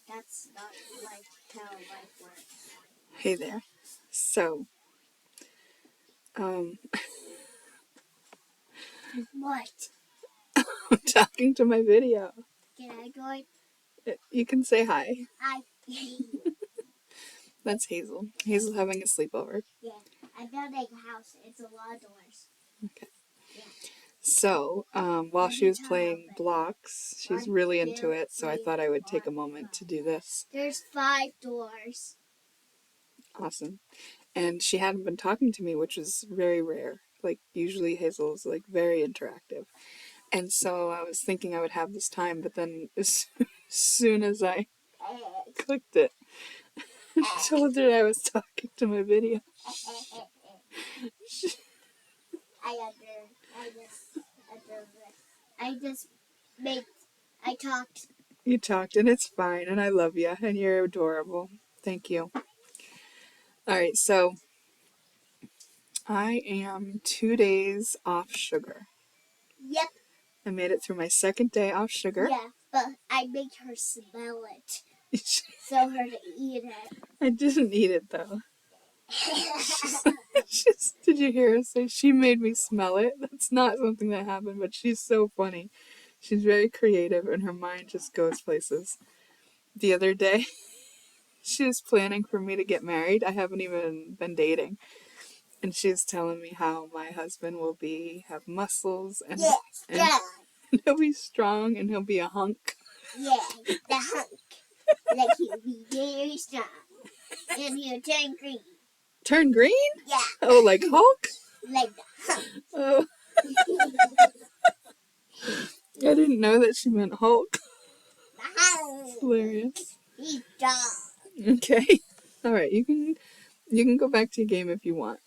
That's not like how life works. Hey there. So, What? I'm talking to my video. Can I join? You can say hi. I. That's Hazel. Hazel's having a sleepover. Yeah. I'm building a house. It's a lot of doors. Okay. Yeah. So, while she was playing blocks, she's really into it, so I thought I would take a moment to do this. There's 5 doors. Awesome. And she hadn't been talking to me, which is very rare. Like, usually Hazel's like very interactive. And so I was thinking I would have this time, but then as soon as I clicked it, I told her I was talking to my video. I talked. You talked, and it's fine, and I love you, and you're adorable. Thank you. All right, so I am 2 days off sugar. Yep. I made it through my second day off sugar. Yeah, but I made her smell it. So her to eat it. I didn't eat it, though. Did you hear her say she made me smell it? That's not something that happened, but she's so funny. She's very creative, and her mind just goes places. The other day, she was planning for me to get married. I haven't even been dating. And she's telling me how my husband will have muscles, and, and he'll be strong, and he'll be a hunk. Yeah, the hunk. Like he'll be very strong. And he'll turn green. Turn green? Yeah. Oh, like Hulk? Like the hunk. Oh. I didn't know that she meant Hulk. The hunk. Hilarious. He's strong. Okay. All right, you can go back to your game if you want.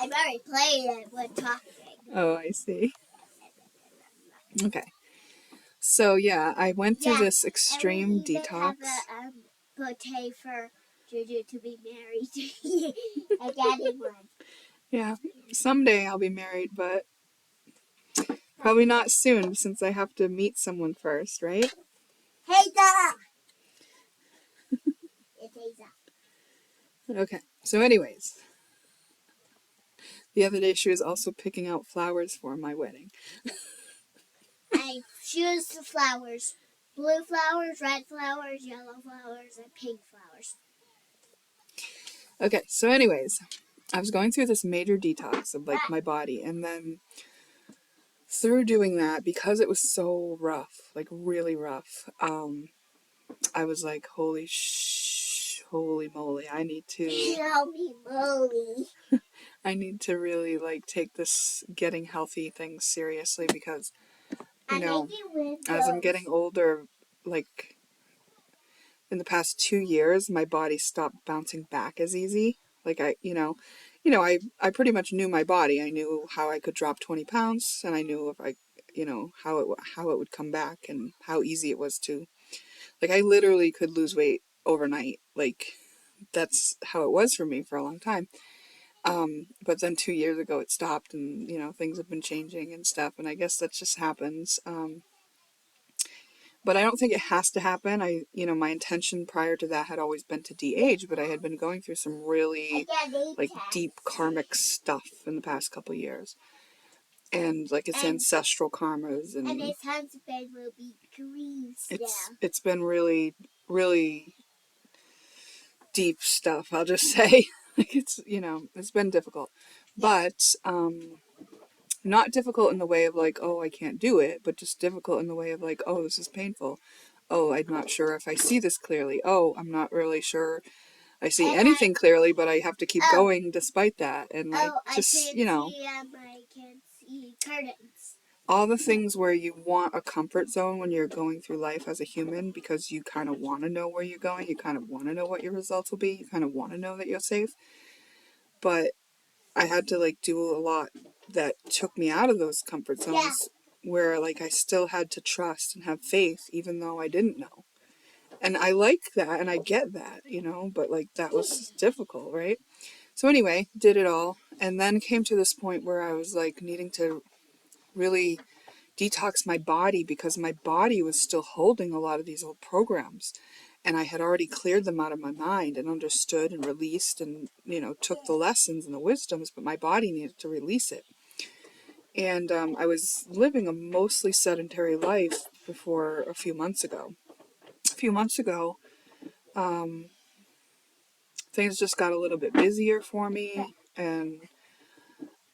I've already played it with talking. Oh, I see. Okay. So yeah, I went through this extreme detox. And we have a birthday for Juju to be married. A daddy one. Yeah, someday I'll be married, but probably not soon since I have to meet someone first, right? Hey, Dad! It's Hazel. Okay, so anyways, the other day she was also picking out flowers for my wedding. I choose the flowers. Blue flowers, red flowers, yellow flowers, and pink flowers. Okay, so anyways, I was going through this major detox of like my body, and then through doing that, because it was so rough, like really rough, I was like, holy moly, I need to really like take this getting healthy thing seriously, because as I'm getting older, like in the past 2 years, my body stopped bouncing back as easy. Like I pretty much knew my body. I knew how I could drop 20 pounds, and I knew if I, how it would come back, and how easy it was to, like, I literally could lose weight overnight. Like, that's how it was for me for a long time. But then 2 years ago it stopped, and things have been changing and stuff, and I guess that just happens. But I don't think it has to happen. My intention prior to that had always been to de-age, but I had been going through some really like deep karmic stuff in the past couple of years. And like it's ancestral karmas, and his husband will be green still. It's been really, really deep stuff, I'll just say. Like it's been difficult. But not difficult in the way of like, oh, I can't do it, but just difficult in the way of like, oh, this is painful. Oh, I'm not sure if I see this clearly. Oh, I'm not really sure I see anything clearly, but I have to keep going despite that. And like, just, I can't see curtains. All the things where you want a comfort zone when you're going through life as a human, because you kind of want to know where you're going. You kind of want to know what your results will be. You kind of want to know that you're safe. But I had to like do a lot that took me out of those comfort zones, where like I still had to trust and have faith even though I didn't know. And I like that, and I get that, but like that was difficult, right? So anyway, did it all, and then came to this point where I was like needing to really detox my body, because my body was still holding a lot of these old programs. and I had already cleared them out of my mind and understood and released and, took the lessons and the wisdoms, but my body needed to release it. And I was living a mostly sedentary life before a few months ago. A few months ago, things just got a little bit busier for me,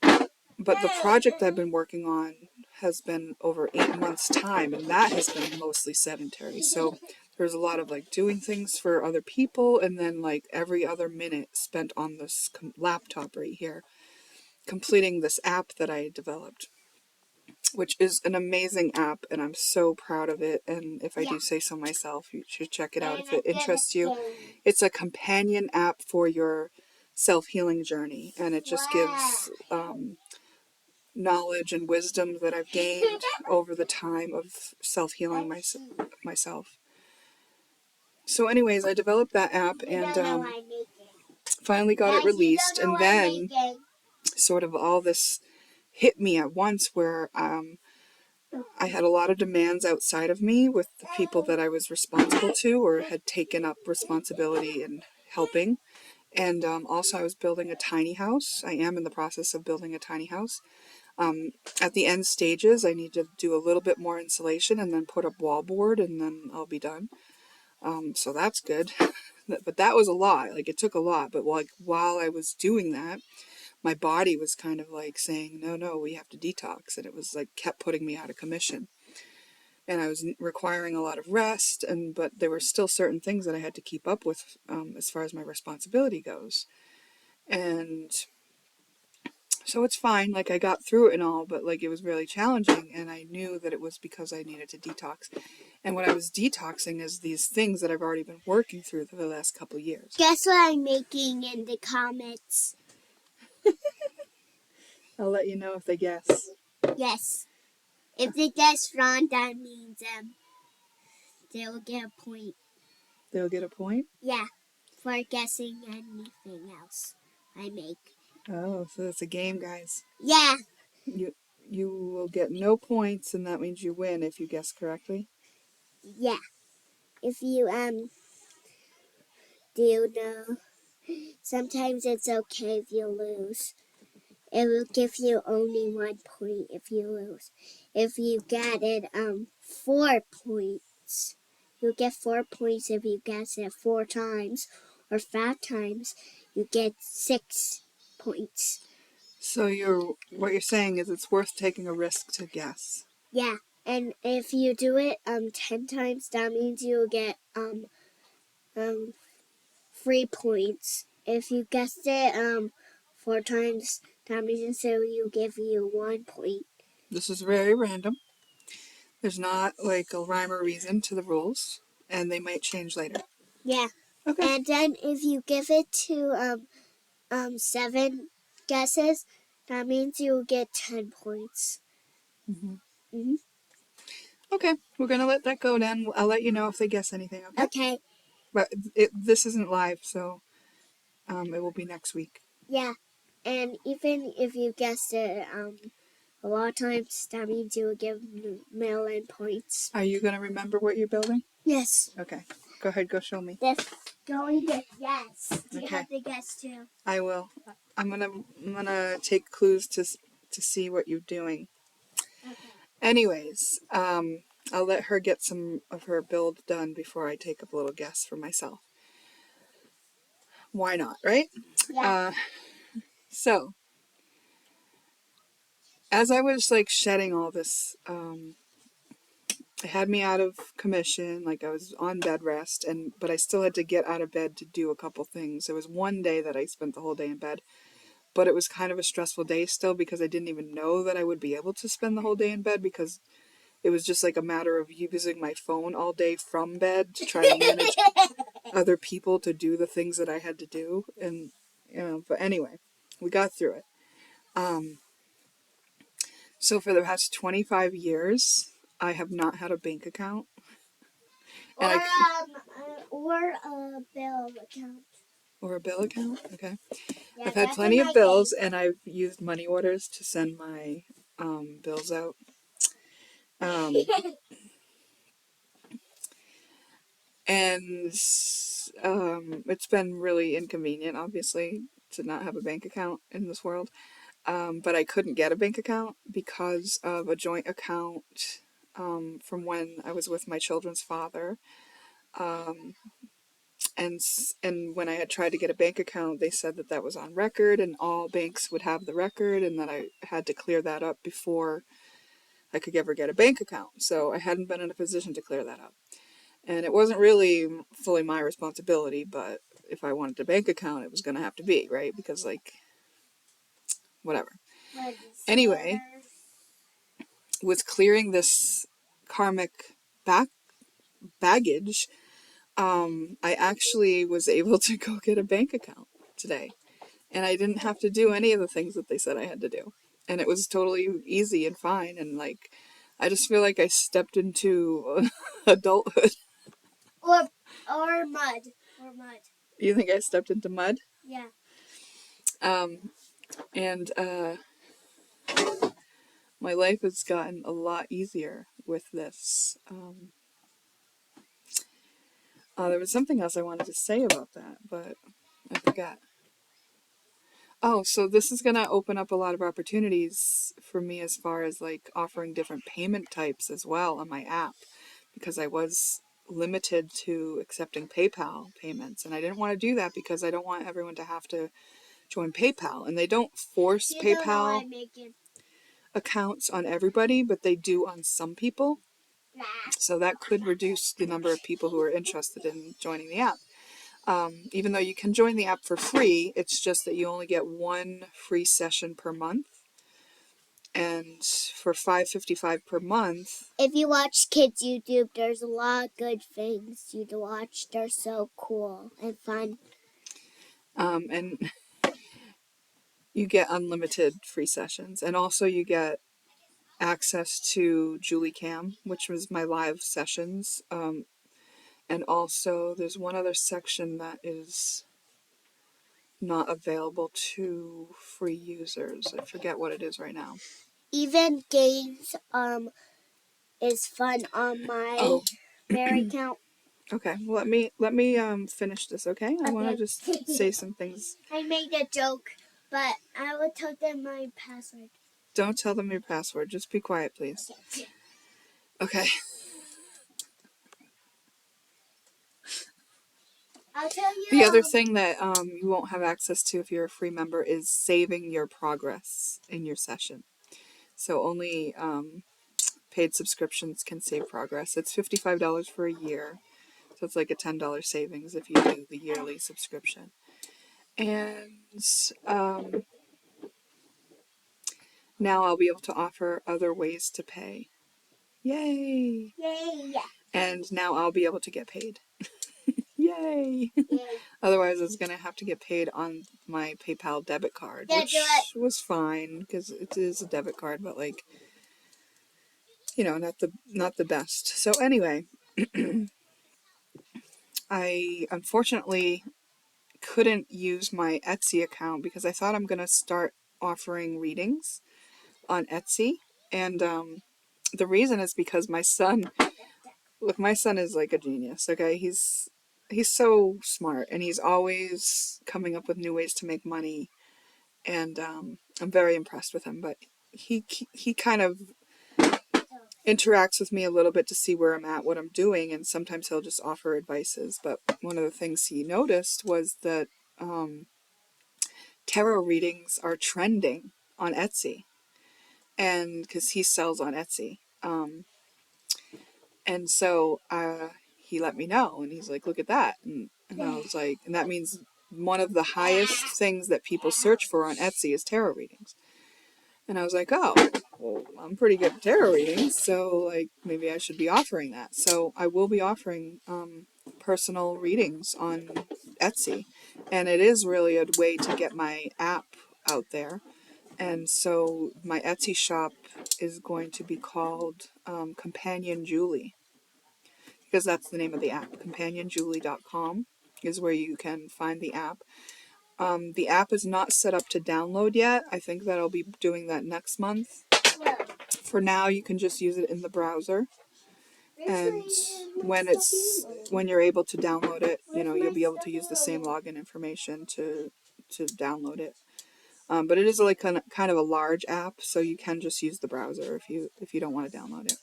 but the project I've been working on has been over 8 months' time, and that has been mostly sedentary. So there's a lot of like doing things for other people, and then like every other minute spent on this laptop right here, completing this app that I developed, which is an amazing app, and I'm so proud of it. And if I do say so myself, you should check it out if it interests you. It's a companion app for your self-healing journey, and it just gives knowledge and wisdom that I've gained over the time of self-healing myself. So anyways, I developed that app and finally got it released, and then sort of all this hit me at once where I had a lot of demands outside of me with the people that I was responsible to or had taken up responsibility in helping. And also I was building a tiny house. I am in the process of building a tiny house. At the end stages, I need to do a little bit more insulation and then put up wallboard, and then I'll be done. So that's good. But that was a lot. Like, it took a lot. But like while I was doing that, my body was kind of like saying, no, we have to detox. And it was like kept putting me out of commission. And I was requiring a lot of rest, but there were still certain things that I had to keep up with as far as my responsibility goes. And so it's fine, like I got through it and all, but like it was really challenging, and I knew that it was because I needed to detox. And what I was detoxing is these things that I've already been working through for the last couple of years. Guess what I'm making in the comments? I'll let you know if they guess. Yes. If they guess wrong, that means they'll get a point. They'll get a point? Yeah, for guessing anything else I make. Oh, so it's a game, guys. Yeah. You will get no points, and that means you win if you guess correctly. Yeah. If you do know, sometimes it's okay if you lose. It will give you only 1 point if you lose. If you get it 4 points, you'll get 4 points if you guess it 4 times, or 5 times, you get 6 points. So what you're saying is it's worth taking a risk to guess. Yeah, and if you do it 10 times, that means you'll get 3 points. If you guessed it 4 times, that means so you give you 1 point. This is very random. There's not like a rhyme or reason to the rules, and they might change later. Yeah. Okay. And then if you give it to 7 guesses, that means you'll get 10 points. Okay, we're gonna let that go then. I'll let you know if they guess anything. Okay. Okay. But this isn't live, so it will be next week. Yeah. And even if you guessed it a lot of times, that means you will give million points. Are you gonna remember what you're building? Yes. Okay. Go ahead. Go show me. This going to guess. You Okay. have to guess too. I will. I'm gonna take clues to see what you're doing. Okay. Anyways, I'll let her get some of her build done before I take a little guess for myself. Why not, right? Yeah. So, as I was like shedding all this, it had me out of commission. Like I was on bed rest, but I still had to get out of bed to do a couple things. There was one day that I spent the whole day in bed, but it was kind of a stressful day still because I didn't even know that I would be able to spend the whole day in bed, because it was just like a matter of using my phone all day from bed to try and manage other people to do the things that I had to do. And, but anyway, we got through it. So for the past 25 years, I have not had a bank account. Or a bill account. Or a bill account? Okay. Yeah, I've had plenty of bills, and I've used money orders to send my bills out. And it's been really inconvenient, obviously, to not have a bank account in this world. But I couldn't get a bank account because of a joint account from when I was with my children's father. Um, and when I had tried to get a bank account, they said that that was on record and all banks would have the record, and that I had to clear that up before I could ever get a bank account. So I hadn't been in a position to clear that up. And it wasn't really fully my responsibility, but if I wanted a bank account, it was going to have to be, right? Because, like, whatever. Anyway, with clearing this karmic baggage, I actually was able to go get a bank account today. And I didn't have to do any of the things that they said I had to do. And it was totally easy and fine. And, like, I just feel like I stepped into adulthood. Or mud. Or mud. You think I stepped into mud? Yeah. And my life has gotten a lot easier with this. There was something else I wanted to say about that, but I forgot. Oh, so this is going to open up a lot of opportunities for me as far as, like, offering different payment types as well on my app, because I was limited to accepting PayPal payments, and I didn't want to do that because I don't want everyone to have to join PayPal, and they don't force PayPal accounts on everybody, but they do on some people. So that could reduce the number of people who are interested in joining the app. Even though you can join the app for free, it's just that you only get one free session per month. And for $5.55 per month. If you watch kids YouTube, there's a lot of good things you to watch. They're so cool and fun. And you get unlimited free sessions. And also you get access to Julie Cam, which was my live sessions. And also there's one other section that is not available to free users. I forget what it is right now. Even games is fun on my Bear account. Okay, well, let me finish this, okay? I want to just say some things. I made a joke, but I will tell them my password. Don't tell them your password. Just be quiet, please. Okay. I'll tell you. The other thing that you won't have access to if you're a free member is saving your progress in your session. So only paid subscriptions can save progress. It's $55 for a year. So it's like a $10 savings if you do the yearly subscription. And now I'll be able to offer other ways to pay. Yay! Yay! And now I'll be able to get paid. Yay! Otherwise, I was going to have to get paid on my PayPal debit card, which was fine because it is a debit card, but, like, you know, not the best. So anyway, I unfortunately couldn't use my Etsy account because I thought I'm going to start offering readings on Etsy. And the reason is because my son is like a genius, okay? He's so smart, and he's always coming up with new ways to make money, and I'm very impressed with him. But he kind of interacts with me a little bit to see where I'm at, what I'm doing, and sometimes he'll just offer advices. But one of the things he noticed was that tarot readings are trending on Etsy, and because he sells on Etsy. And so he let me know, and he's like, look at that. And I was like, and that means one of the highest things that people search for on Etsy is tarot readings. And I was like, oh, well, I'm pretty good at tarot readings, so, like, maybe I should be offering that. So I will be offering personal readings on Etsy. And it is really a way to get my app out there. And so my Etsy shop is going to be called Companion Julie, because that's the name of the app. CompanionJulie.com is where you can find the app. The app is not set up to download yet. I think that I'll be doing that next month. For now, you can just use it in the browser. And when you're able to download it, you'll be able to use the same login information to download it. But it is like kind of a large app, so you can just use the browser if you don't want to download it.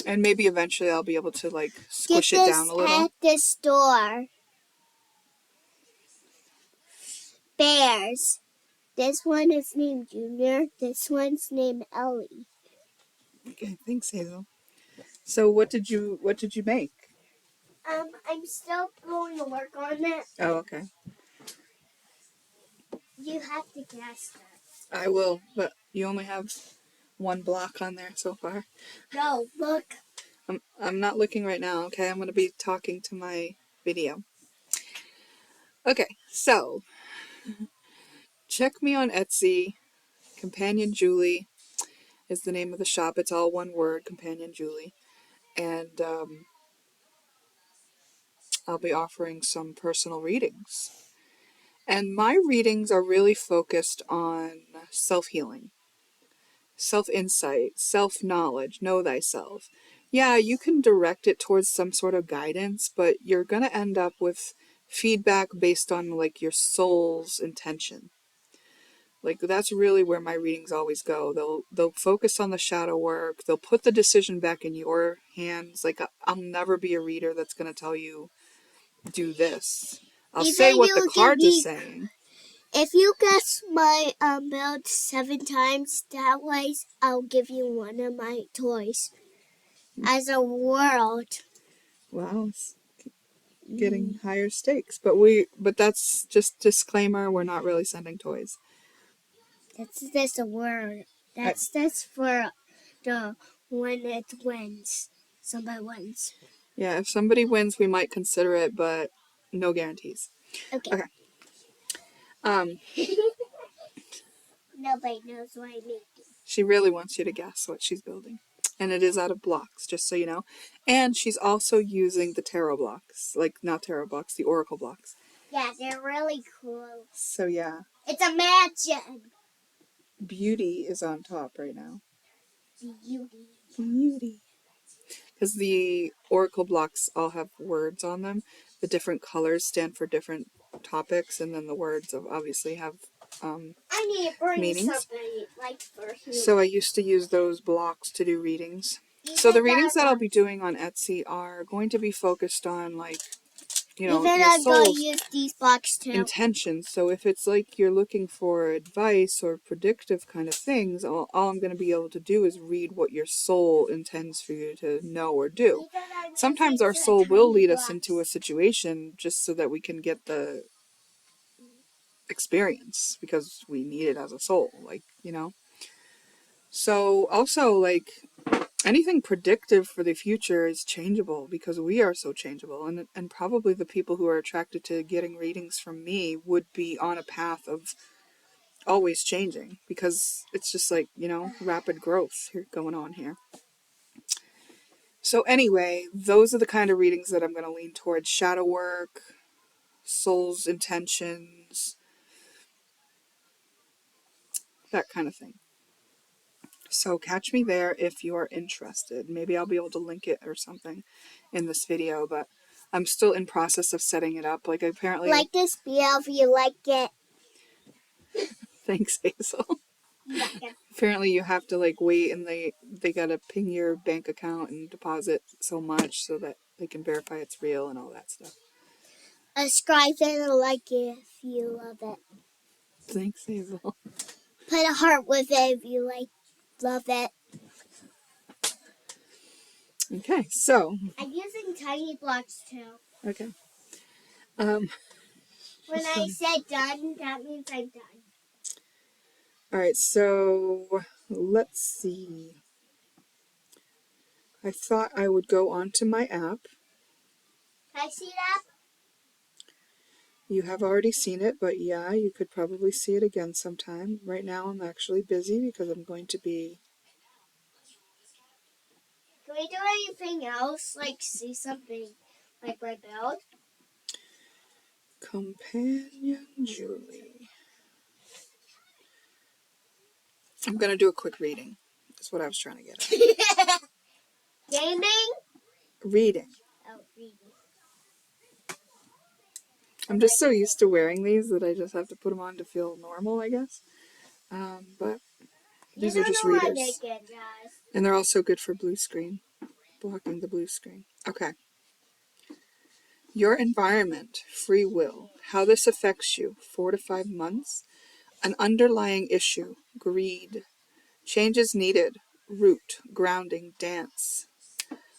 And maybe eventually I'll be able to like squish it down a little. At the store. Bears. This one is named Junior. This one's named Ellie. Okay, thanks, Hazel. So what did you make? I'm still going to work on it. Oh, okay. You have to guess that. I will, but you only have one block on there so far. No, look. I'm not looking right now, okay? I'm going to be talking to my video. Okay, so check me on Etsy. Companion Julie is the name of the shop. It's all one word, Companion Julie. And I'll be offering some personal readings. And my readings are really focused on self-healing, self-insight, self-knowledge, know thyself. Yeah, you can direct it towards some sort of guidance, but you're going to end up with feedback based on like your soul's intention. Like that's really where my readings always go. They'll focus on the shadow work. They'll put the decision back in your hands. Like I'll never be a reader that's going to tell you do this. I'll say what the cards are saying. If you guess my build 7 times that way, I'll give you one of my toys as a world. Wow, it's getting higher stakes. But that's just disclaimer. We're not really sending toys. That's just a word. That's for the when it wins. Somebody wins. Yeah, if somebody wins, we might consider it, but no guarantees. Okay. Um, Nobody knows what I mean. She really wants you to guess what she's building. And it is out of blocks, just so you know. And she's also using the tarot blocks. Like, not tarot blocks, the oracle blocks. Yeah, they're really cool. So, yeah. It's a magic. Beauty is on top right now. Beauty. Because the oracle blocks all have words on them. The different colors stand for different topics, and then the words obviously have I need to bring meanings. something like for you. So I used to use those blocks to do readings. So the readings that I'll be doing on Etsy are going to be focused on like, your soul's use these blocks too. intentions. So if it's like you're looking for advice or predictive kind of things, all I'm going to be able to do is read what your soul intends for you to know or do. Sometimes our soul will lead us into a situation just so that we can get the experience because we need it as a soul, So also, like, anything predictive for the future is changeable because we are so changeable. And probably the people who are attracted to getting readings from me would be on a path of always changing because it's just like, rapid growth here going on here. So anyway, those are the kind of readings that I'm going to lean towards: shadow work, soul's intentions, that kind of thing. So catch me there if you are interested. Maybe I'll be able to link it or something in this video, but I'm still in process of setting it up. Like apparently... Like this video if you like it. Thanks, Hazel. Yeah. Apparently you have to like wait and they gotta ping your bank account and deposit so much so that they can verify it's real and all that stuff. Subscribe and like it if you love it. Thanks, Hazel. Put a heart with it if you love it. Okay, so I'm using tiny blocks too. okay. When I said done, that means I'm done. Alright, so let's see. I thought I would go onto my app. Can I see that? You have already seen it, but yeah, you could probably see it again sometime. Right now I'm actually busy because I'm going to be... Can we do anything else? Like see something like my build? Companion Julie. I'm going to do a quick reading. is what I was trying to get at. Gaming? Reading. Oh, reading. I'm just so used to wearing these that I just have to put them on to feel normal, I guess. But these are just readers. And they're also good for blue screen, blocking the blue screen. Okay. Your environment, free will, how this affects you, 4 to 5 months, an underlying issue, greed, changes needed, root, grounding, dance.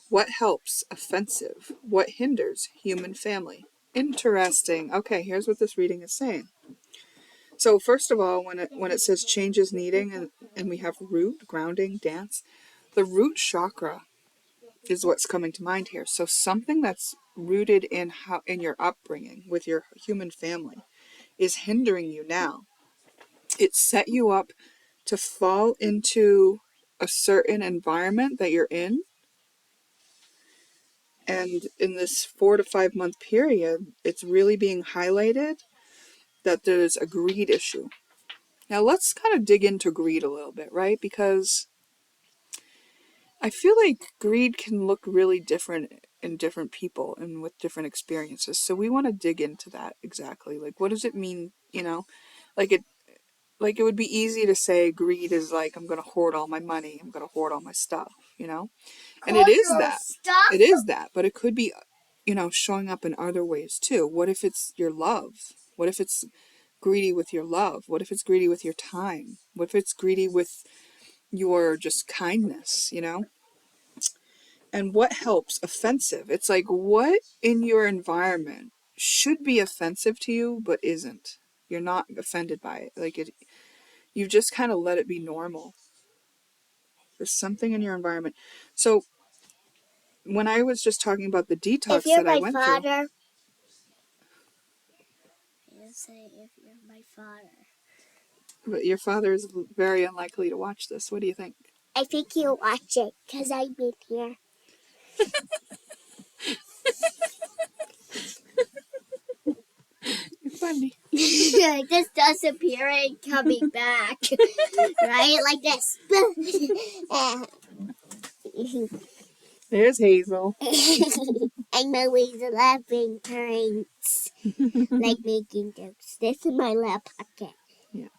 What helps, offensive, what hinders, human family. Interesting. Okay, here's what this reading is saying. So first of all, when it says changes needing and we have root, grounding, dance, the root chakra is what's coming to mind here. So something that's rooted in your upbringing with your human family is hindering you now. It set you up to fall into a certain environment that you're in. And in this 4 to 5 month period, it's really being highlighted that there's a greed issue. Now let's kind of dig into greed a little bit, right? Because I feel like greed can look really different in different people and with different experiences. So we want to dig into that exactly. Like, what does it mean? Like it would be easy to say greed is like, I'm going to hoard all my money. I'm going to hoard all my stuff, And it is that. It is that. But it could be, showing up in other ways too. What if it's your love? What if it's greedy with your love? What if it's greedy with your time? What if it's greedy with your just kindness, And what helps? Offensive. It's like, what in your environment should be offensive to you but isn't? You're not offended by it. Like you just kind of let it be normal. There's something in your environment. So when I was just talking about the detox that I went through. Say if you're my father. But your father is very unlikely to watch this. What do you think? I think he'll watch it because I'm in here. You're funny. Just disappearing, coming back. Right? Like this. There's Hazel. I'm always laughing parents. Like making jokes. This is my little pocket. Yeah.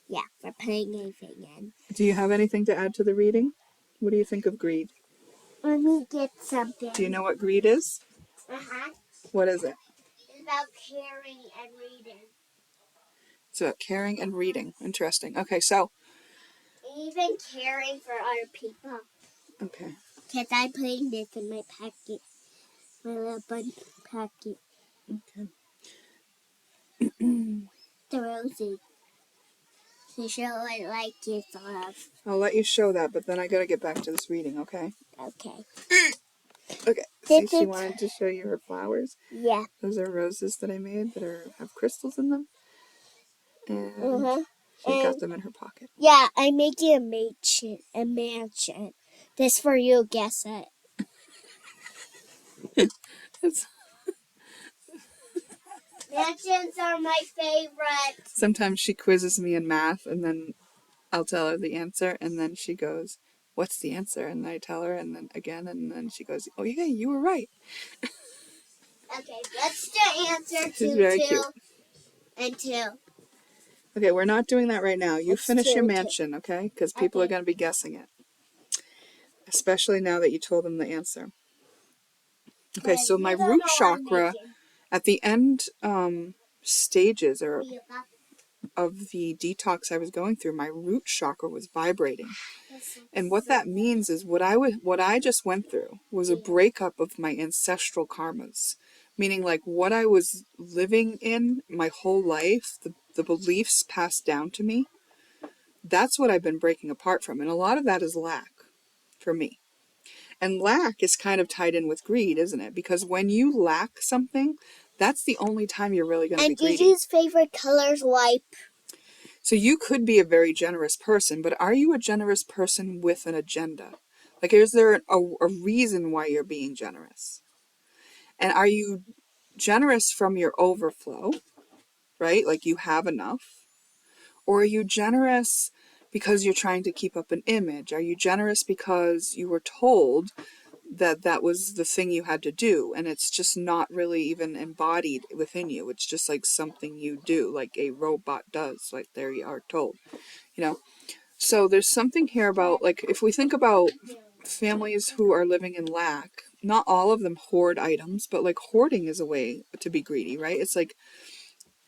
Yeah, for putting anything in. Do you have anything to add to the reading? What do you think of greed? Let me get something. Do you know what greed is? Uh-huh. What is it? It's about caring and reading. It's about caring and reading. Interesting. Okay, so. Even caring for other people. Okay. Because I'm putting this in my packet. My little bun packet. Okay. The Rosie. To show I like his love. I'll let you show that, but then I gotta get back to this reading, okay? Okay. Okay. See, she wanted to show you her flowers. Yeah. Those are roses that I made that have crystals in them. And she got them in her pocket. Yeah, I'm making a mansion. This for you, guess it. Mansions are my favorite. Sometimes she quizzes me in math, and then I'll tell her the answer, and then she goes, "What's the answer?" And I tell her, and then again, and then she goes, "Oh yeah, you were right." Okay, that's the answer to She's very 2 cute. and 2. Okay, we're not doing that right now. You finish your two. mansion, okay? Because people are going to be guessing it. Especially now that you told them the answer. Okay, so my root chakra, at the end stages of the detox I was going through, my root chakra was vibrating. And what that means is what I just went through was a breakup of my ancestral karmas. Meaning like what I was living in my whole life, the beliefs passed down to me, that's what I've been breaking apart from. And a lot of that is lack for me. And lack is kind of tied in with greed, isn't it? Because when you lack something, that's the only time you're really going to be greedy. And Gigi's favorite color is white. So you could be a very generous person, but are you a generous person with an agenda? Like, is there a reason why you're being generous? And are you generous from your overflow, right? Like you have enough? Or are you generous because you're trying to keep up an image? Are you generous because you were told that that was the thing you had to do, and it's just not really even embodied within you? It's just like something you do, like a robot does, like there you are told, you know? So there's something here about, like, if we think about families who are living in lack, not all of them hoard items, but like hoarding is a way to be greedy, right? It's like,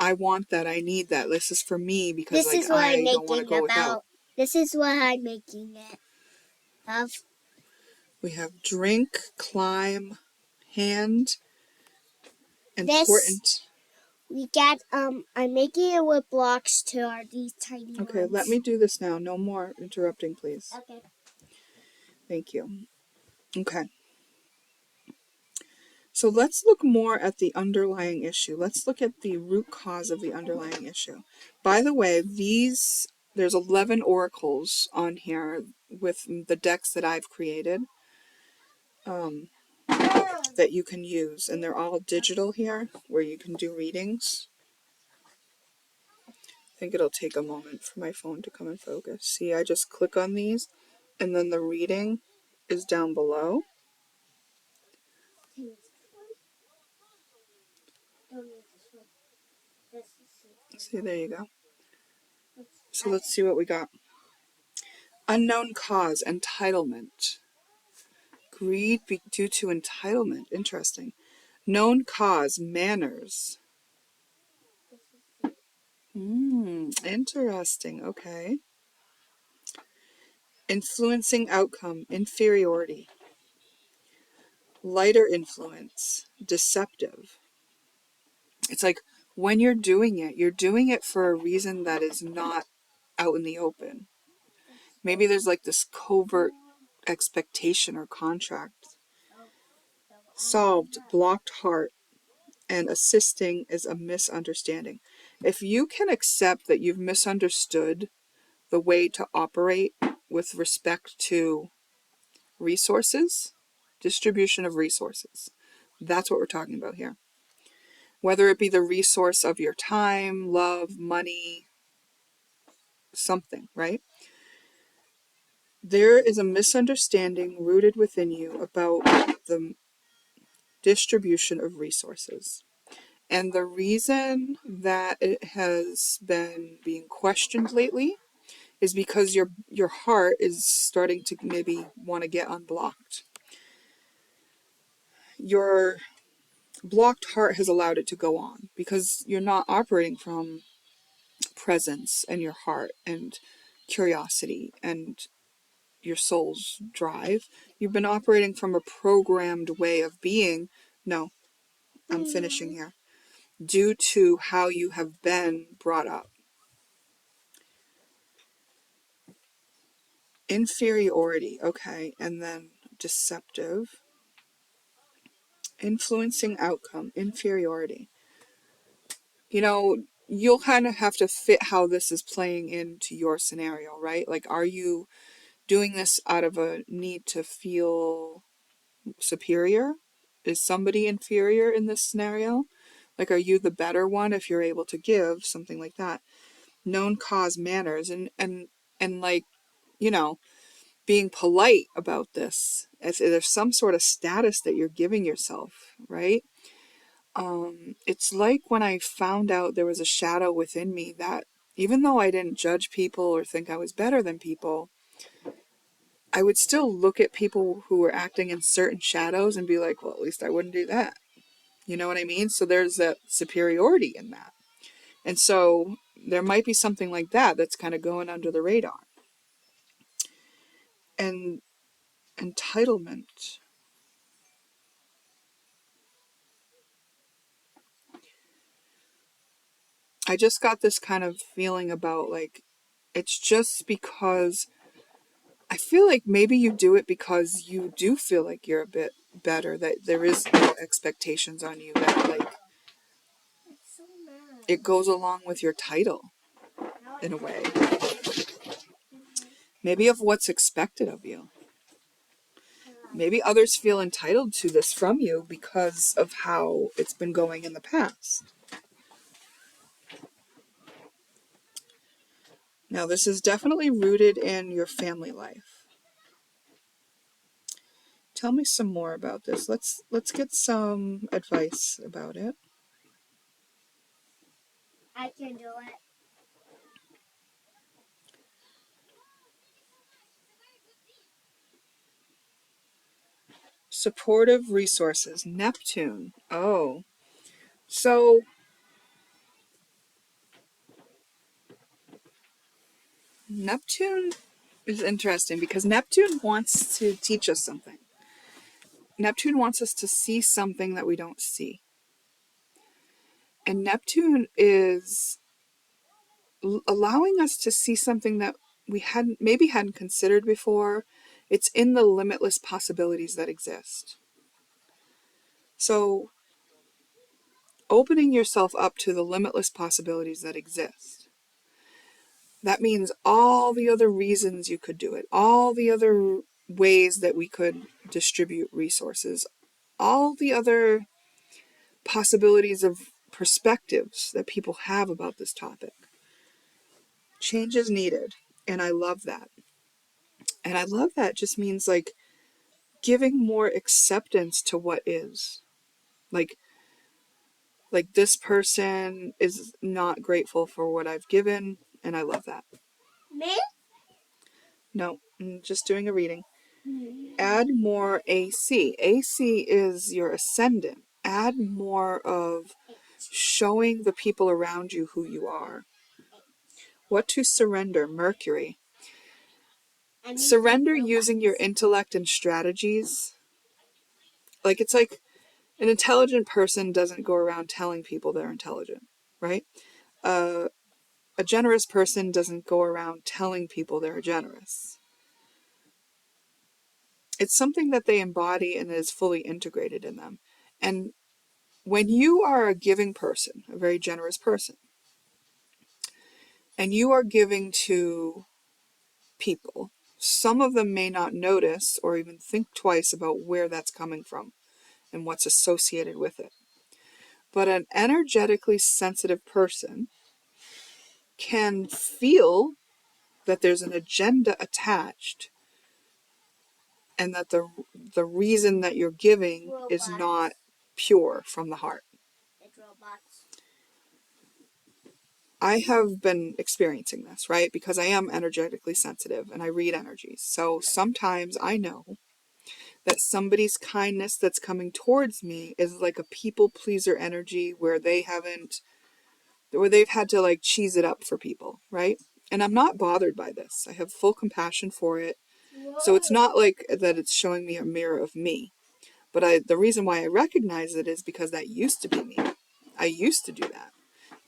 I want that, I need that, this is for me because This like is what I'm I don't want to making go without. This is what I'm making it of. We have drink, climb, hand, This important. we got I'm making it with blocks too, are these tiny Okay, ones. let me do this now. No more interrupting, please. Okay. Thank you. Okay. So let's look more at the underlying issue. Let's look at the root cause of the underlying issue. By the way, there's 11 oracles on here with the decks that I've created that you can use, and they're all digital here where you can do readings. I think it'll take a moment for my phone to come in focus. See, I just click on these, and then the reading is down below. See, there you go. So let's see what we got. Unknown cause, entitlement. Greed due to entitlement. Interesting. Known cause, manners. Interesting. Okay. Influencing outcome, inferiority. Lighter influence, deceptive. It's like when you're doing it for a reason that is not out in the open. Maybe there's like this covert expectation or contract. Solved, blocked heart, and assisting is a misunderstanding. If you can accept that you've misunderstood the way to operate with respect to resources, distribution of resources, that's what we're talking about here. Whether it be the resource of your time, love, money, something, right? There is a misunderstanding rooted within you about the distribution of resources. And the reason that it has been being questioned lately is because your heart is starting to maybe want to get unblocked. Your blocked heart has allowed it to go on because you're not operating from presence and your heart and curiosity and your soul's drive. You've been operating from a programmed way of being. No, I'm finishing here. Due to how you have been brought up. Inferiority, okay, and then deceptive. Influencing outcome, inferiority. You know, you'll kind of have to fit how this is playing into your scenario, right? Like, are you doing this out of a need to feel superior? Is somebody inferior in this scenario? Like, are you the better one if you're able to give something like that? Known cause, manners, and like, you know, being polite about this. If there's some sort of status that you're giving yourself, right? It's like when I found out there was a shadow within me that even though I didn't judge people or think I was better than people, I would still look at people who were acting in certain shadows and be like, well, at least I wouldn't do that. You know what I mean? So there's that superiority in that. And so there might be something like that that's kind of going under the radar. And entitlement. I just got this kind of feeling about like, it's just because I feel like maybe you do it because you do feel like you're a bit better, that there is no expectations on you, that like it goes along with your title in a way. Maybe of what's expected of you. Maybe others feel entitled to this from you because of how it's been going in the past. Now, this is definitely rooted in your family life. Tell me some more about this. Let's get some advice about it. I can do it. Supportive resources. Neptune. Oh. So Neptune is interesting because Neptune wants to teach us something. Neptune wants us to see something that we don't see. And Neptune is allowing us to see something that we hadn't considered before. It's in the limitless possibilities that exist. So opening yourself up to the limitless possibilities that exist. That means all the other reasons you could do it, all the other ways that we could distribute resources, all the other possibilities of perspectives that people have about this topic. Change is needed, and I love that. And I love that just means like giving more acceptance to what is. Like this person is not grateful for what I've given, and I love that. Me? No, I'm just doing a reading. Add more AC. AC is your ascendant. Add more of showing the people around you who you are. What to surrender? Mercury. Surrender using your intellect and strategies. Like it's like an intelligent person doesn't go around telling people they're intelligent, right? A generous person doesn't go around telling people they're generous. It's something that they embody and is fully integrated in them. And when you are a giving person, a very generous person, and you are giving to people, some of them may not notice or even think twice about where that's coming from and what's associated with it. But an energetically sensitive person can feel that there's an agenda attached and that the reason that you're giving is not pure from the heart. It's robots. I have been experiencing this, right? Because I am energetically sensitive and I read energies. So sometimes I know that somebody's kindness that's coming towards me is like a people pleaser energy where they've had to like cheese it up for people, right? And I'm not bothered by this. I have full compassion for it. So it's not like that it's showing me a mirror of me. But the reason why I recognize it is because that used to be me. I used to do that.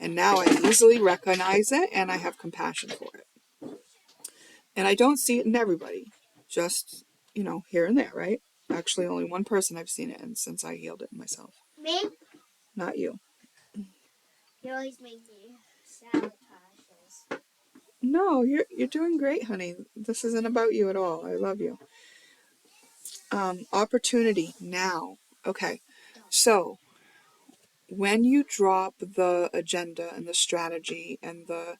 And now I easily recognize it and I have compassion for it. And I don't see it in everybody. Just, here and there, right? Actually, only one person I've seen it in since I healed it myself. Me? Not you. You always make me sabotages. No, you're doing great, honey. This isn't about you at all. I love you. Opportunity now. Okay. So when you drop the agenda and the strategy and the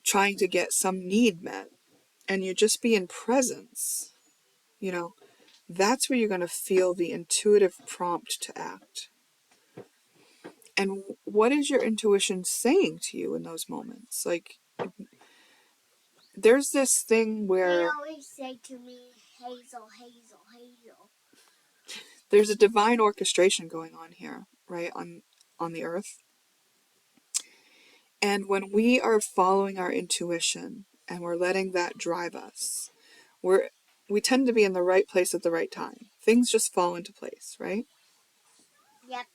trying to get some need met and you just be in presence, that's where you're going to feel the intuitive prompt to act. And what is your intuition saying to you in those moments? Like, there's this thing where they always say to me, Hazel, Hazel, Hazel. There's a divine orchestration going on here, right, on the earth. And when we are following our intuition and we're letting that drive us, we tend to be in the right place at the right time. Things just fall into place, right? Yep.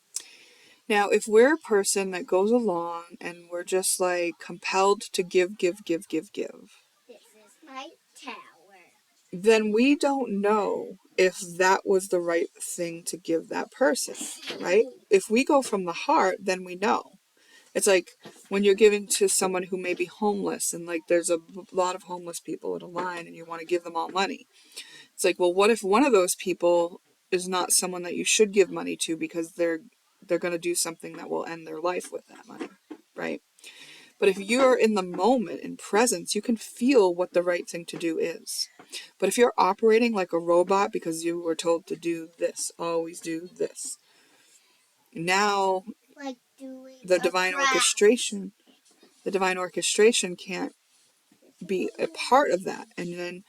Now, if we're a person that goes along and we're just like compelled to give, This is my tower. then we don't know if that was the right thing to give that person, right? If we go from the heart, then we know. It's like when you're giving to someone who may be homeless and like there's a lot of homeless people in a line and you want to give them all money. It's like, well, what if one of those people is not someone that you should give money to because they're going to do something that will end their life with that money, right? But if you're in the moment, in presence, you can feel what the right thing to do is. But if you're operating like a robot because you were told to do this, always do this, now Like doing the a divine craft. orchestration can't be a part of that. And then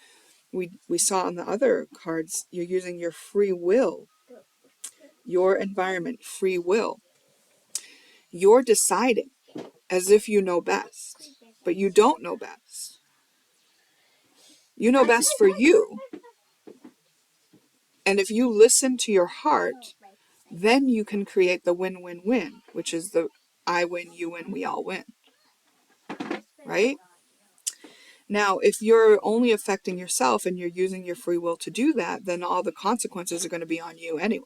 we saw on the other cards, you're using your free will, your environment, free will. You're deciding as if you know best, but you don't know best. You know best for you. And if you listen to your heart, then you can create the win-win-win, which is the I win, you win, we all win. Right? Now, if you're only affecting yourself and you're using your free will to do that, then all the consequences are going to be on you anyway.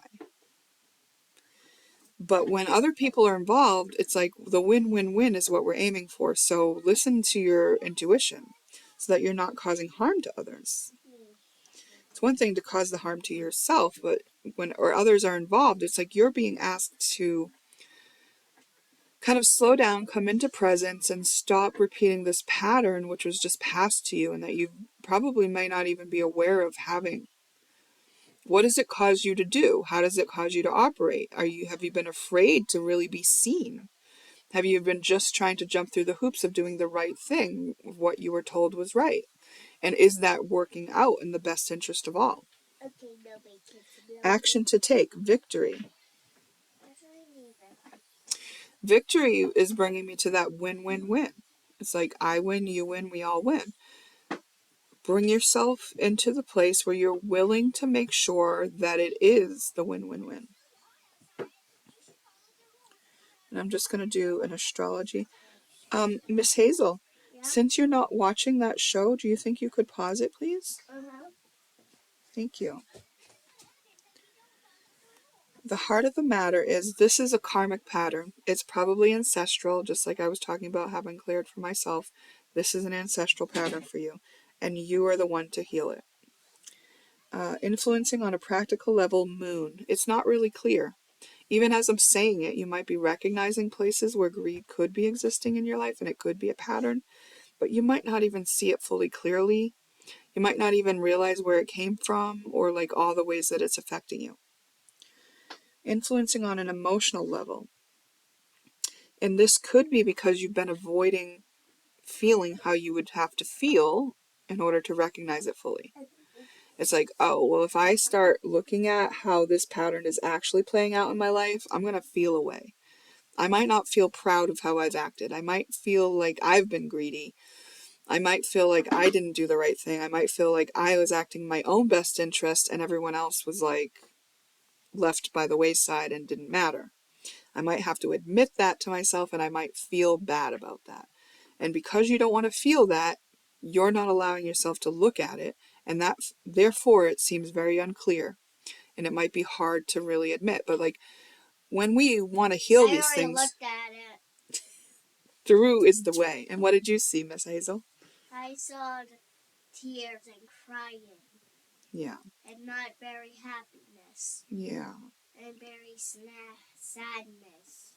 But when other people are involved, it's like the win-win-win is what we're aiming for. So listen to your intuition so that you're not causing harm to others. It's one thing to cause the harm to yourself, but when or others are involved, it's like you're being asked to kind of slow down, come into presence, and stop repeating this pattern which was just passed to you and that you probably may not even be aware of having. What does it cause you to do? How does it cause you to operate? Have you been afraid to really be seen? Have you been just trying to jump through the hoops of doing the right thing, what you were told was right? And is that working out in the best interest of all? Okay, nobody kids. Action to take, victory. Victory is bringing me to that win-win-win. It's like I win, you win, we all win. Bring yourself into the place where you're willing to make sure that it is the win-win-win. And I'm just going to do an astrology. Miss Hazel, since you're not watching that show, do you think you could pause it, please? Thank you. The heart of the matter is this is a karmic pattern. It's probably ancestral, just like I was talking about having cleared for myself. This is an ancestral pattern for you, and you are the one to heal it. Influencing on a practical level, moon. It's not really clear. Even as I'm saying it, you might be recognizing places where greed could be existing in your life, and it could be a pattern, but you might not even see it fully clearly. You might not even realize where it came from or like all the ways that it's affecting you. Influencing on an emotional level. And this could be because you've been avoiding feeling how you would have to feel in order to recognize it fully. It's like, oh, well, if I start looking at how this pattern is actually playing out in my life, I'm going to feel a way. I might not feel proud of how I've acted. I might feel like I've been greedy. I might feel like I didn't do the right thing. I might feel like I was acting in my own best interest and everyone else was like left by the wayside and didn't matter. I might have to admit that to myself and I might feel bad about that. And because you don't want to feel that, you're not allowing yourself to look at it, and that therefore it seems very unclear and it might be hard to really admit. But like when we want to heal these things, looked at it. through is the way. And what did you see, Miss Hazel? I saw the tears and crying. Yeah. And not very happiness. Yeah. And very sadness.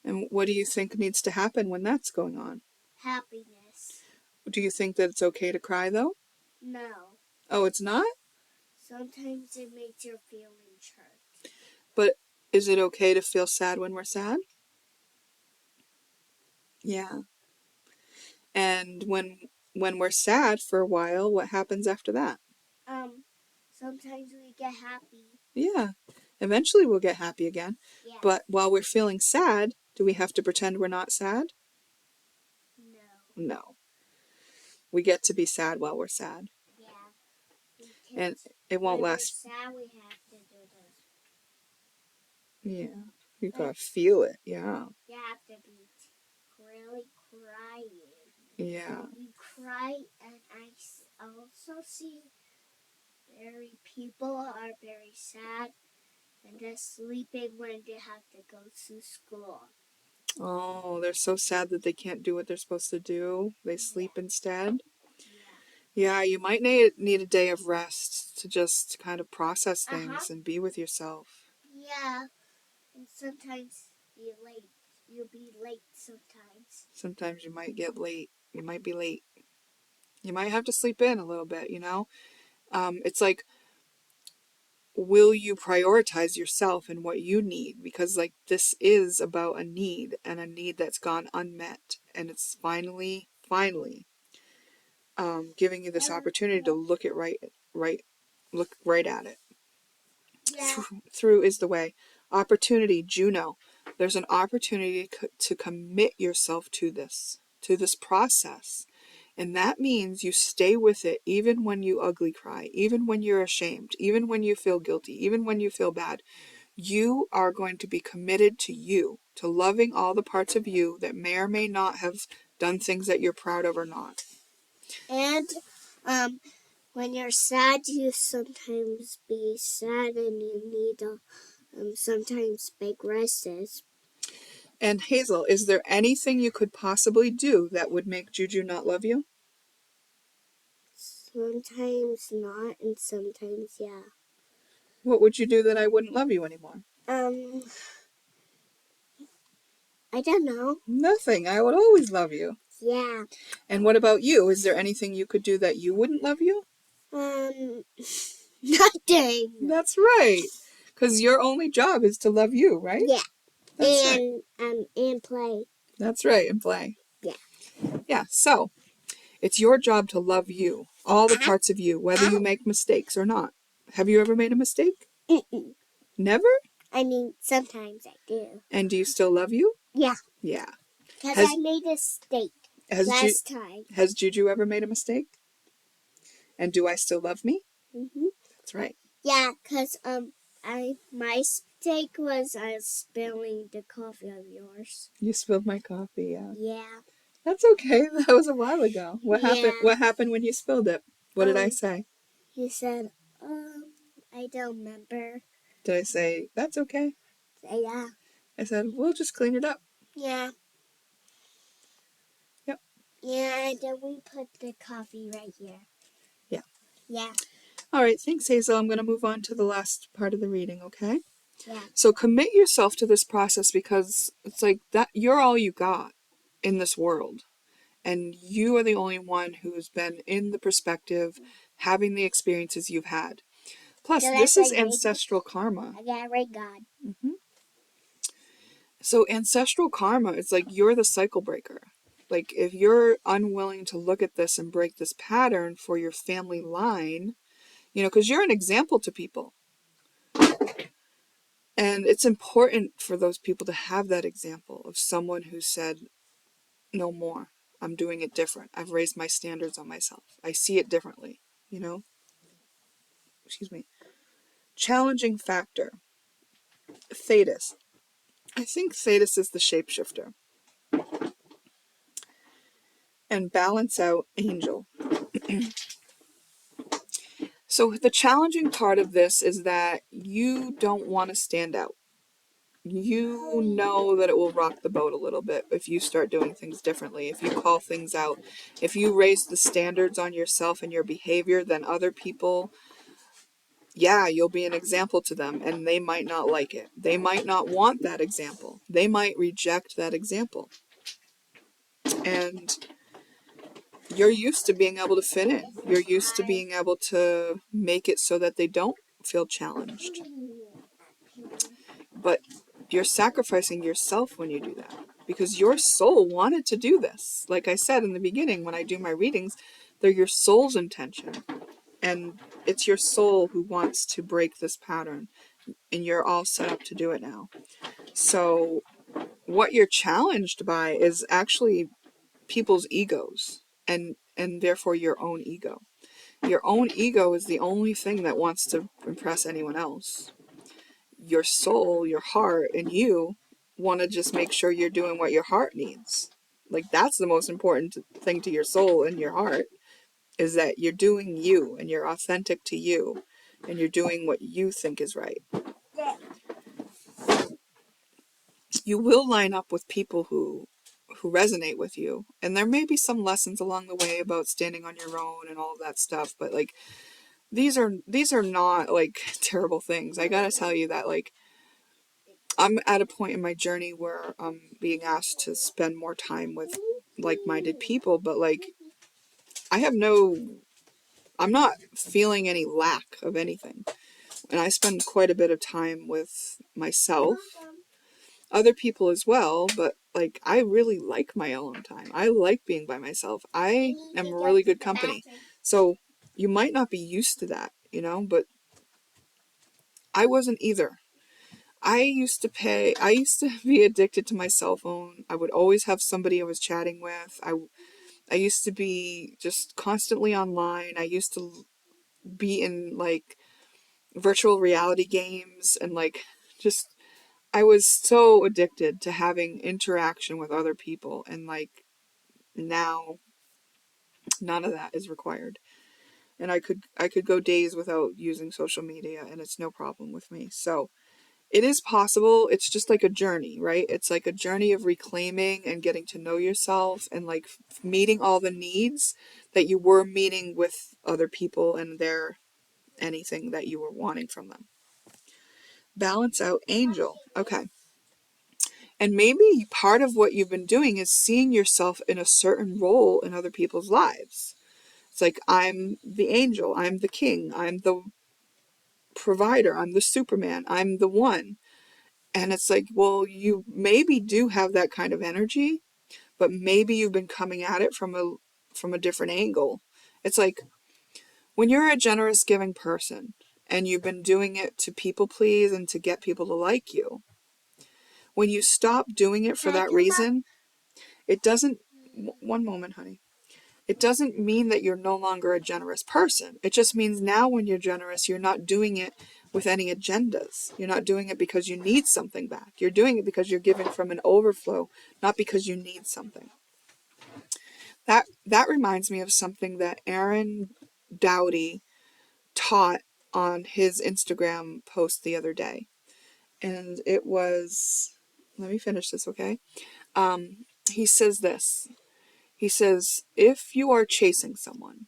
And what do you think needs to happen when that's going on? Happiness. Do you think that it's okay to cry, though? No. Oh, it's not? Sometimes it makes your feelings hurt. But is it okay to feel sad when we're sad? Yeah. And when we're sad for a while, what happens after that? Sometimes we get happy. Yeah. Eventually we'll get happy again. Yeah. But while we're feeling sad, do we have to pretend we're not sad? No. No. We get to be sad while we're sad. Yeah. And it won't when last. We're sad, we have to do this. Yeah. You gotta feel it. Yeah. You have to be really crying. Yeah. You cry, and I also see people are very sad and they're sleeping when they have to go to school. Oh, they're so sad that they can't do what they're supposed to do. They sleep instead. Yeah, you might need a day of rest to just kind of process things and be with yourself. Yeah, and sometimes be late. you'll be late sometimes. Sometimes you might get late. You might be late. You might have to sleep in a little bit, you know? It's like, will you prioritize yourself and what you need? Because, like, this is about a need, and a need that's gone unmet. And it's finally giving you this opportunity to look at look right at it. Yeah. Through is the way. Opportunity, Juno. There's an opportunity to commit yourself to this process. And that means you stay with it even when you ugly cry, even when you're ashamed, even when you feel guilty, even when you feel bad. You are going to be committed to you, to loving all the parts of you that may or may not have done things that you're proud of or not. And when you're sad, you sometimes be sad and you need to sometimes make rests. And Hazel, is there anything you could possibly do that would make Juju not love you? Sometimes not, and sometimes yeah. What would you do that I wouldn't love you anymore? I don't know. Nothing. I would always love you. Yeah. And what about you? Is there anything you could do that you wouldn't love you? Nothing. That's right. Because your only job is to love you, right? Yeah. That's and right. And play. That's right, and play. Yeah. Yeah, so it's your job to love you, all the parts of you, whether you make mistakes or not. Have you ever made a mistake? Mm-mm. Never? I mean, sometimes I do. And do you still love you? Yeah. Yeah. Because I made a mistake last time. Has Juju ever made a mistake? And do I still love me? Mm-hmm. That's right. Yeah, because my mistake was spilling the coffee of yours. You spilled my coffee, yeah. Yeah. That's okay. That was a while ago. What happened? Yeah. What happened when you spilled it? What did I say? You said, I don't remember. Did I say, that's okay? Yeah. I said, we'll just clean it up. Yeah. Yep. Yeah, and then we put the coffee right here. Yeah. Yeah. All right. Thanks, Hazel. I'm going to move on to the last part of the reading, okay? Yeah. So commit yourself to this process because it's like that you're all you got in this world. And you are the only one who's been in the perspective, having the experiences you've had. Plus, this is ancestral karma. I got red God. Mm-hmm. So ancestral karma, it's like you're the cycle breaker. Like if you're unwilling to look at this and break this pattern for your family line, because you're an example to people. And it's important for those people to have that example of someone who said, no more. I'm doing it different. I've raised my standards on myself. I see it differently, Excuse me. Challenging factor. Thetis. I think Thetis is the shapeshifter. And balance out angel. So the challenging part of this is that you don't want to stand out. You know that it will rock the boat a little bit if you start doing things differently, if you call things out, if you raise the standards on yourself and your behavior, then other people, yeah, you'll be an example to them and they might not like it. They might not want that example. They might reject that example. And you're used to being able to fit in. You're used to being able to make it so that they don't feel challenged. But you're sacrificing yourself when you do that because your soul wanted to do this. Like I said in the beginning, when I do my readings, they're your soul's intention. And it's your soul who wants to break this pattern. And you're all set up to do it now. So what you're challenged by is actually people's egos and therefore your own ego. Your own ego is the only thing that wants to impress anyone else. Your soul, your heart, and you want to just make sure you're doing what your heart needs. Like that's the most important thing to your soul and your heart is that you're doing you and you're authentic to you and you're doing what you think is right. You will line up with people who resonate with you, and there may be some lessons along the way about standing on your own and all of that stuff, but like these are not like terrible things. I gotta tell you that like I'm at a point in my journey where I'm being asked to spend more time with like-minded people, but like I'm not feeling any lack of anything. And I spend quite a bit of time with myself, other people as well, but like I really like my alone time. I like being by myself. I am really good company. So you might not be used to that, but I wasn't either. I used to be addicted to my cell phone. I would always have somebody I was chatting with. I used to be just constantly online. I used to be in like virtual reality games and like just I was so addicted to having interaction with other people, and like now none of that is required. And I could go days without using social media and it's no problem with me. So it is possible. It's just like a journey, right? It's like a journey of reclaiming and getting to know yourself and like meeting all the needs that you were meeting with other people and their anything that you were wanting from them. Balance out angel. Okay. And maybe part of what you've been doing is seeing yourself in a certain role in other people's lives. It's like, I'm the angel, I'm the king, I'm the provider, I'm the Superman, I'm the one. And it's like, well, you maybe do have that kind of energy, but maybe you've been coming at it from a different angle. It's like when you're a generous giving person and you've been doing it to people please and to get people to like you, when you stop doing it for that reason, it doesn't, one moment, honey. It doesn't mean that you're no longer a generous person. It just means now when you're generous, you're not doing it with any agendas. You're not doing it because you need something back. You're doing it because you're giving from an overflow, not because you need something. That reminds me of something that Aaron Dowdy taught on his Instagram post the other day. And it was, let me finish this, okay? He says this. He says, if you are chasing someone,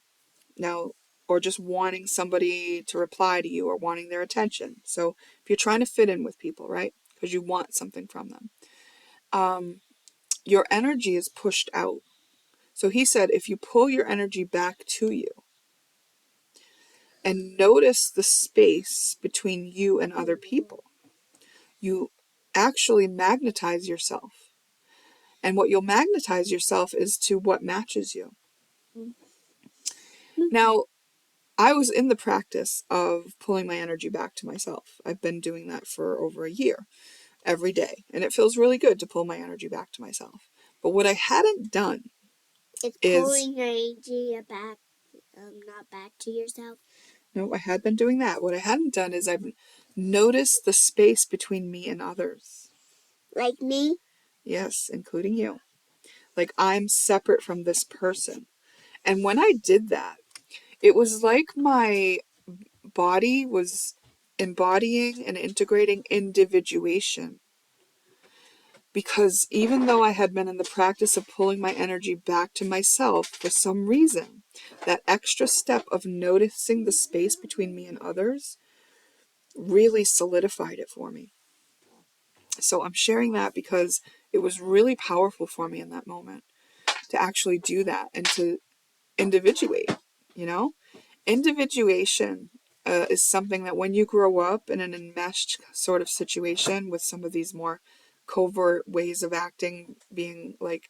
now, or just wanting somebody to reply to you or wanting their attention. So if you're trying to fit in with people, right? Because you want something from them, your energy is pushed out. So he said, if you pull your energy back to you and notice the space between you and other people, you actually magnetize yourself. And what you'll magnetize yourself is to what matches you. Now, I was in the practice of pulling my energy back to myself. I've been doing that for over a year, every day. And it feels really good to pull my energy back to myself. But what I hadn't done is pulling your energy back, not back to yourself. No, I had been doing that. What I hadn't done is I've noticed the space between me and others. Like me? Yes, including you. Like I'm separate from this person. And when I did that, it was like my body was embodying and integrating individuation. Because even though I had been in the practice of pulling my energy back to myself, for some reason, that extra step of noticing the space between me and others really solidified it for me. So I'm sharing that because it was really powerful for me in that moment to actually do that and to individuate, you know? Individuation is something that when you grow up in an enmeshed sort of situation with some of these more covert ways of acting being like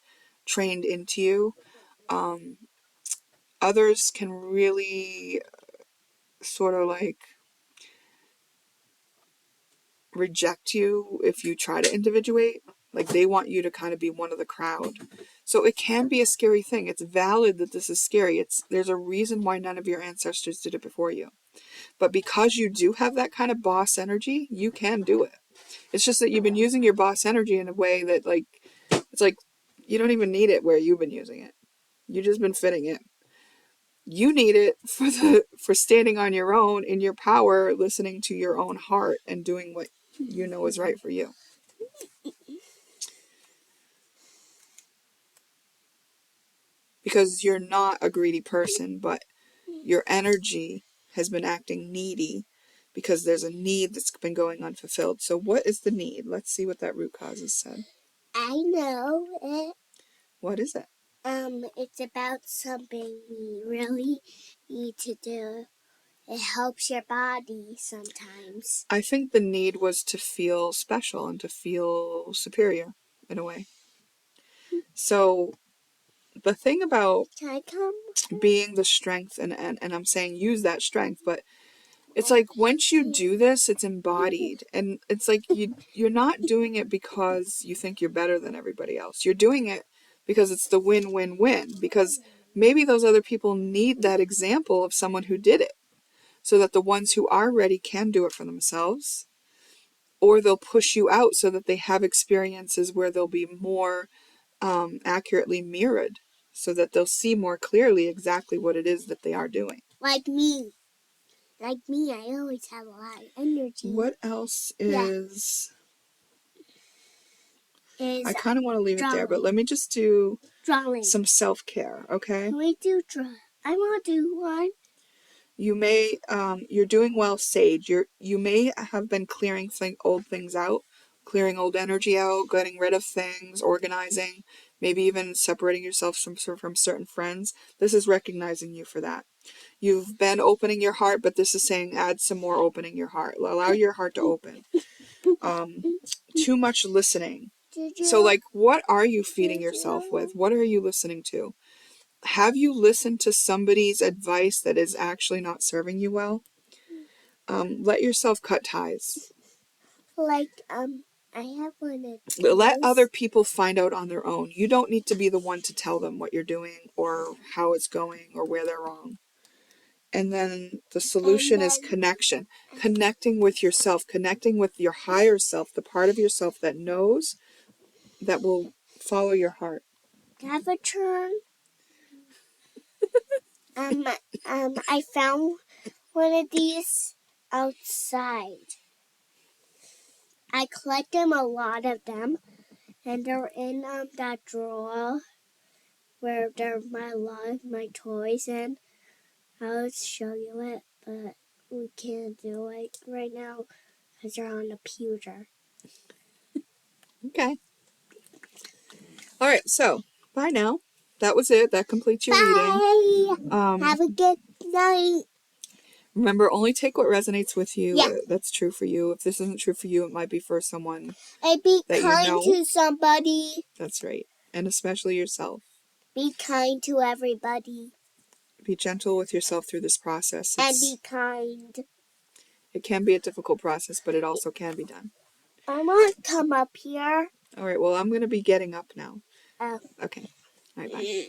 trained into you, others can really sort of like reject you if you try to individuate. Like they want you to kind of be one of the crowd. So it can be a scary thing. It's valid that this is scary. There's a reason why none of your ancestors did it before you. But because you do have that kind of boss energy, you can do it. It's just that you've been using your boss energy in a way that like it's like you don't even need it where you've been using it. You've just been fitting in. You need it for standing on your own in your power, listening to your own heart and doing what you know is right for you. Because you're not a greedy person, but your energy has been acting needy because there's a need that's been going unfulfilled. So what is the need? Let's see what that root cause is said. I know it. What is it? It's about something we really need to do. It helps your body sometimes. I think the need was to feel special and to feel superior in a way. So the thing about Can I come? being the strength, and I'm saying use that strength, but it's like once you do this, it's embodied, and it's like you're not doing it because you think you're better than everybody else. You're doing it because it's the win-win-win, because maybe those other people need that example of someone who did it, so that the ones who are ready can do it for themselves, or they'll push you out so that they have experiences where they'll be more accurately mirrored, so that they'll see more clearly exactly what it is that they are doing. Like me. Like me, I always have a lot of energy. What else is... Is I kind of want to leave drawing. it there, but let me just do Drawing. some self-care, okay? Can we do draw? I want to do one. You may, you're doing well, Sage. You may have been clearing old things out, clearing old energy out, getting rid of things, organizing, maybe even separating yourself from certain friends. This is recognizing you for that. You've been opening your heart, but this is saying add some more opening your heart. Allow your heart to open. Too much listening. So, like, what are you feeding yourself with? What are you listening to? Have you listened to somebody's advice that is actually not serving you well? Let yourself cut ties. Like, I have one of these. Let other people find out on their own. You don't need to be the one to tell them what you're doing or how it's going or where they're wrong. And then the solution is connection. Connecting with yourself, connecting with your higher self, the part of yourself that knows, that will follow your heart. Have a turn. I found one of these outside. I collected a lot of them, and they're in that drawer where they're my toys in. I'll show you it, but we can't do it right now because they're on the computer. Okay. All right, so bye now. That was it. That completes your reading. Have a good night. Remember, only take what resonates with you. Yeah. That's true for you. If this isn't true for you, it might be for someone And be that kind you know. to somebody. That's right. And especially yourself. Be kind to everybody. Be gentle with yourself through this process. And be kind. It can be a difficult process, but it also can be done. I want to come up here. All right, well, I'm going to be getting up now. Oh. Okay. All right, bye.